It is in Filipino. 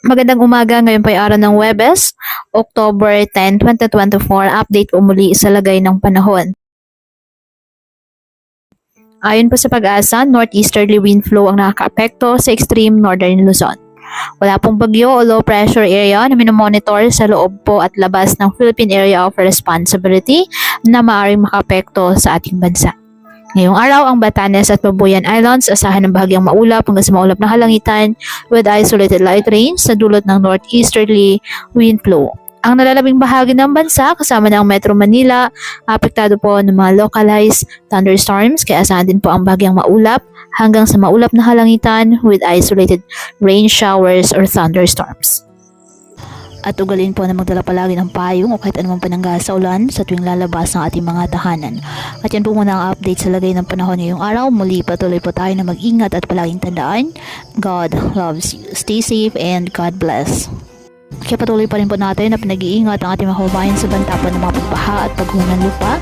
Magandang umaga, ngayon po ay araw ng Huwebes, October 10, 2024. Update po muli sa lagay ng panahon. Ayon po sa Pag-asa, northeasterly wind flow ang nakakaapekto sa extreme northern Luzon. Wala pong bagyo o low pressure area na minomonitor sa loob po at labas ng Philippine Area of Responsibility na maaaring makaapekto sa ating bansa. Ngayong araw, ang Batanes at Babuyan Islands asahan ng bahagyang maulap hanggang sa maulap na kalangitan with isolated light rain sa dulot ng northeasterly wind flow. Ang nalalabing bahagi ng bansa kasama ng Metro Manila, apektado po ng mga localized thunderstorms kaya asahan din po ang bahagyang maulap hanggang sa maulap na kalangitan with isolated rain showers or thunderstorms. At ugalin po na magdala palagi ng payong o kahit anumang panangga sa ulan sa tuwing lalabas ng ating mga tahanan. At yan po muna ang update sa lagay ng panahon ngayong araw. Muli patuloy po tayo na mag-ingat at palaging tandaan, God loves you. Stay safe and God bless. Kaya patuloy pa rin po natin na pinag-iingat ang ating mga kababayan sa banta po ng mga pagbaha at pagguho ng lupa.